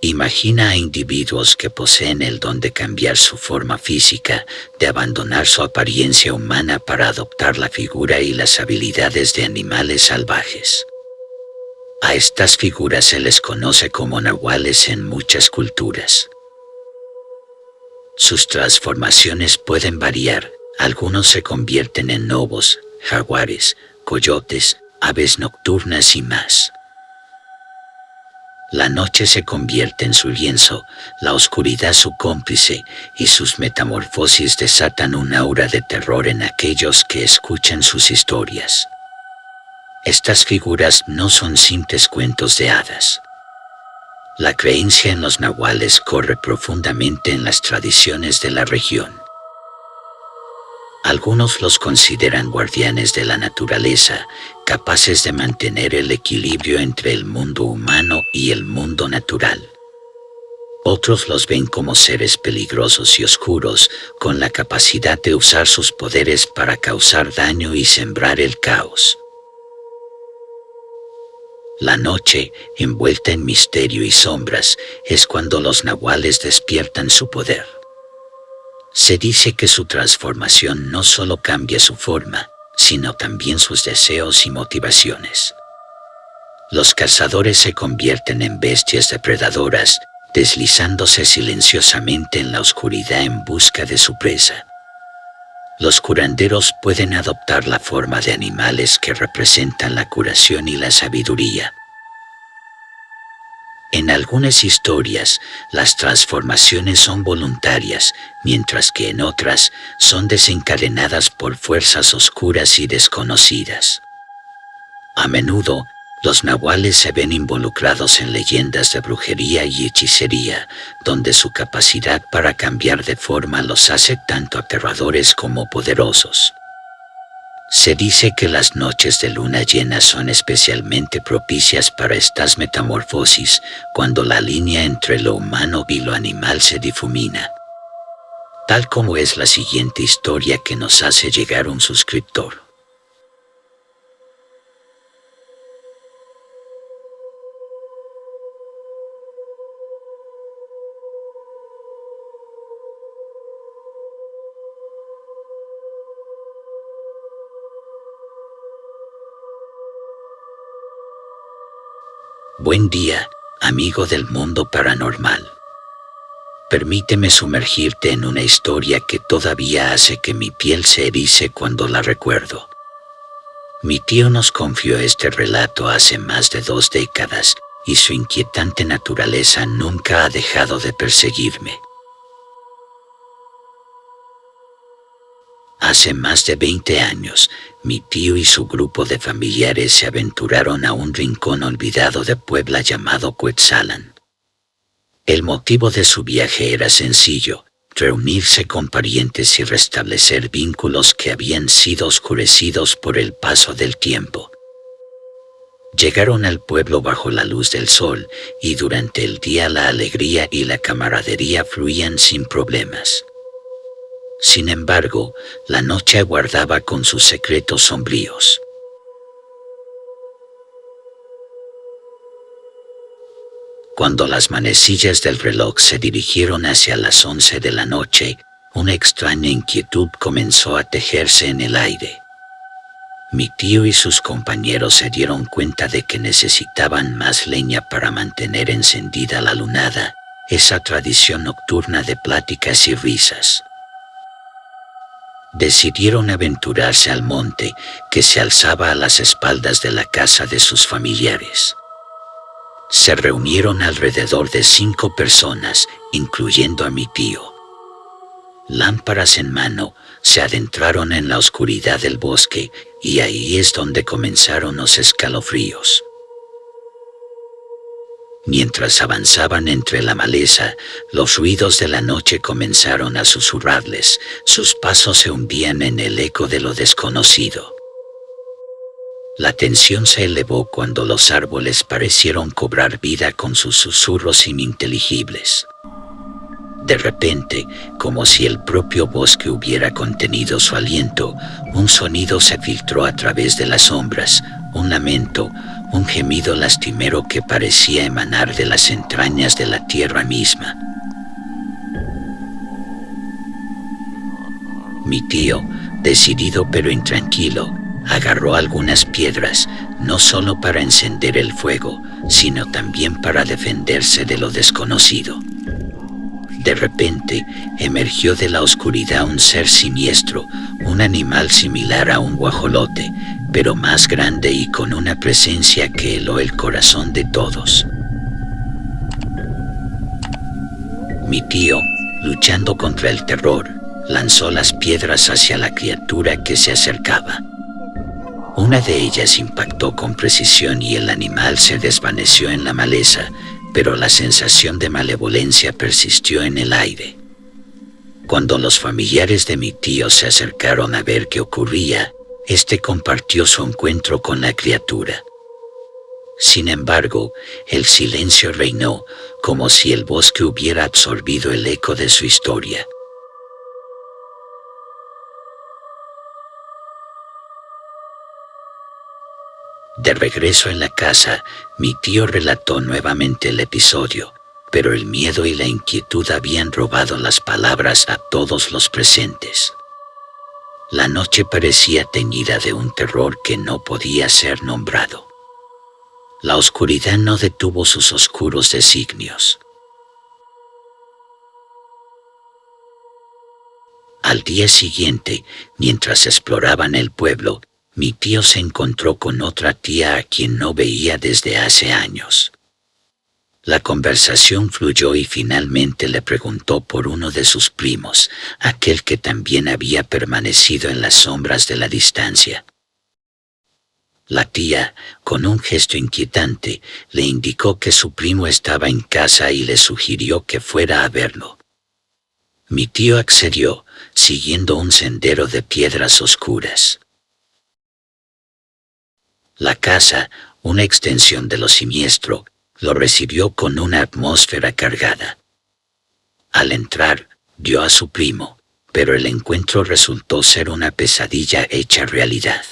Imagina a individuos que poseen el don de cambiar su forma física, de abandonar su apariencia humana para adoptar la figura y las habilidades de animales salvajes. A estas figuras se les conoce como nahuales en muchas culturas. Sus transformaciones pueden variar. Algunos se convierten en lobos, jaguares, coyotes, aves nocturnas y más. La noche se convierte en su lienzo, la oscuridad su cómplice, y sus metamorfosis desatan un aura de terror en aquellos que escuchan sus historias. Estas figuras no son simples cuentos de hadas. La creencia en los nahuales corre profundamente en las tradiciones de la región. Algunos los consideran guardianes de la naturaleza, capaces de mantener el equilibrio entre el mundo humano y el mundo natural. Otros los ven como seres peligrosos y oscuros, con la capacidad de usar sus poderes para causar daño y sembrar el caos. La noche, envuelta en misterio y sombras, es cuando los nahuales despiertan su poder. Se dice que su transformación no solo cambia su forma, sino también sus deseos y motivaciones. Los cazadores se convierten en bestias depredadoras, deslizándose silenciosamente en la oscuridad en busca de su presa. Los curanderos pueden adoptar la forma de animales que representan la curación y la sabiduría. En algunas historias, las transformaciones son voluntarias, mientras que en otras son desencadenadas por fuerzas oscuras y desconocidas. A menudo, los nahuales se ven involucrados en leyendas de brujería y hechicería, donde su capacidad para cambiar de forma los hace tanto aterradores como poderosos. Se dice que las noches de luna llena son especialmente propicias para estas metamorfosis, cuando la línea entre lo humano y lo animal se difumina. Tal como es la siguiente historia que nos hace llegar un suscriptor. Buen día, amigo del mundo paranormal. Permíteme sumergirte en una historia que todavía hace que mi piel se erice cuando la recuerdo. Mi tío nos confió este relato hace más de 2 décadas, y su inquietante naturaleza nunca ha dejado de perseguirme. Hace más de 20 años, mi tío y su grupo de familiares se aventuraron a un rincón olvidado de Puebla llamado Cuetzalan. El motivo de su viaje era sencillo: reunirse con parientes y restablecer vínculos que habían sido oscurecidos por el paso del tiempo. Llegaron al pueblo bajo la luz del sol, y durante el día la alegría y la camaradería fluían sin problemas. Sin embargo, la noche aguardaba con sus secretos sombríos. Cuando las manecillas del reloj se dirigieron hacia las 11 de la noche, una extraña inquietud comenzó a tejerse en el aire. Mi tío y sus compañeros se dieron cuenta de que necesitaban más leña para mantener encendida la lunada, esa tradición nocturna de pláticas y risas. Decidieron aventurarse al monte, que se alzaba a las espaldas de la casa de sus familiares. Se reunieron alrededor de 5 personas, incluyendo a mi tío. Lámparas en mano, se adentraron en la oscuridad del bosque, y ahí es donde comenzaron los escalofríos. Mientras avanzaban entre la maleza, los ruidos de la noche comenzaron a susurrarles, sus pasos se hundían en el eco de lo desconocido. La tensión se elevó cuando los árboles parecieron cobrar vida con sus susurros ininteligibles. De repente, como si el propio bosque hubiera contenido su aliento, un sonido se filtró a través de las sombras, un lamento, un gemido lastimero que parecía emanar de las entrañas de la tierra misma. Mi tío, decidido pero intranquilo, agarró algunas piedras, no solo para encender el fuego, sino también para defenderse de lo desconocido. De repente, emergió de la oscuridad un ser siniestro, un animal similar a un guajolote, pero más grande y con una presencia que heló el corazón de todos. Mi tío, luchando contra el terror, lanzó las piedras hacia la criatura que se acercaba. Una de ellas impactó con precisión y el animal se desvaneció en la maleza, pero la sensación de malevolencia persistió en el aire. Cuando los familiares de mi tío se acercaron a ver qué ocurría, este compartió su encuentro con la criatura. Sin embargo, el silencio reinó, como si el bosque hubiera absorbido el eco de su historia. De regreso en la casa, mi tío relató nuevamente el episodio, pero el miedo y la inquietud habían robado las palabras a todos los presentes. La noche parecía teñida de un terror que no podía ser nombrado. La oscuridad no detuvo sus oscuros designios. Al día siguiente, mientras exploraban el pueblo, mi tío se encontró con otra tía a quien no veía desde hace años. La conversación fluyó y finalmente le preguntó por uno de sus primos, aquel que también había permanecido en las sombras de la distancia. La tía, con un gesto inquietante, le indicó que su primo estaba en casa y le sugirió que fuera a verlo. Mi tío accedió, siguiendo un sendero de piedras oscuras. La casa, una extensión de lo siniestro, lo recibió con una atmósfera cargada. Al entrar, vio a su primo, pero el encuentro resultó ser una pesadilla hecha realidad.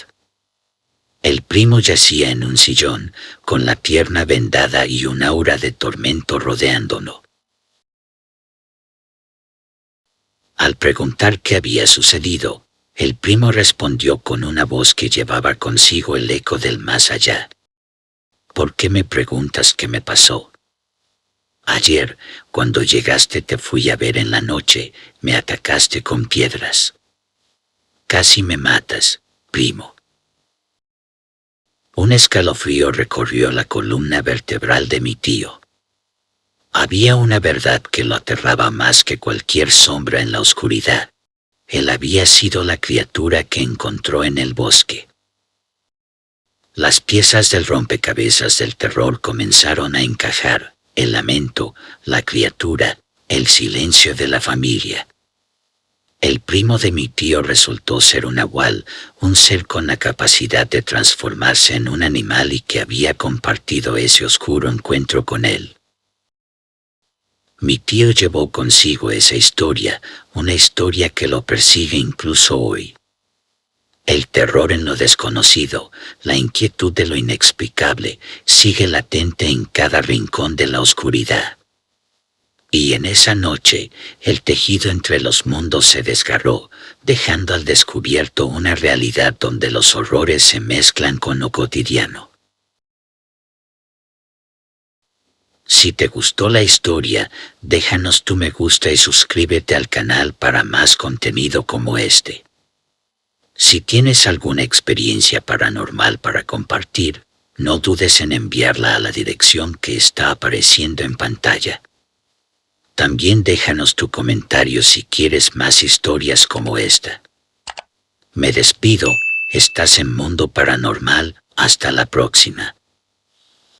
El primo yacía en un sillón, con la pierna vendada y un aura de tormento rodeándolo. Al preguntar qué había sucedido, el primo respondió con una voz que llevaba consigo el eco del más allá. ¿Por qué me preguntas qué me pasó? Ayer, cuando llegaste te fui a ver en la noche, me atacaste con piedras. Casi me matas, primo. Un escalofrío recorrió la columna vertebral de mi tío. Había una verdad que lo aterraba más que cualquier sombra en la oscuridad. Él había sido la criatura que encontró en el bosque. Las piezas del rompecabezas del terror comenzaron a encajar, el lamento, la criatura, el silencio de la familia. El primo de mi tío resultó ser un nahual, un ser con la capacidad de transformarse en un animal y que había compartido ese oscuro encuentro con él. Mi tío llevó consigo esa historia, una historia que lo persigue incluso hoy. El terror en lo desconocido, la inquietud de lo inexplicable, sigue latente en cada rincón de la oscuridad. Y en esa noche, el tejido entre los mundos se desgarró, dejando al descubierto una realidad donde los horrores se mezclan con lo cotidiano. Si te gustó la historia, déjanos tu me gusta y suscríbete al canal para más contenido como este. Si tienes alguna experiencia paranormal para compartir, no dudes en enviarla a la dirección que está apareciendo en pantalla. También déjanos tu comentario si quieres más historias como esta. Me despido, estás en Mundo Paranormal, hasta la próxima.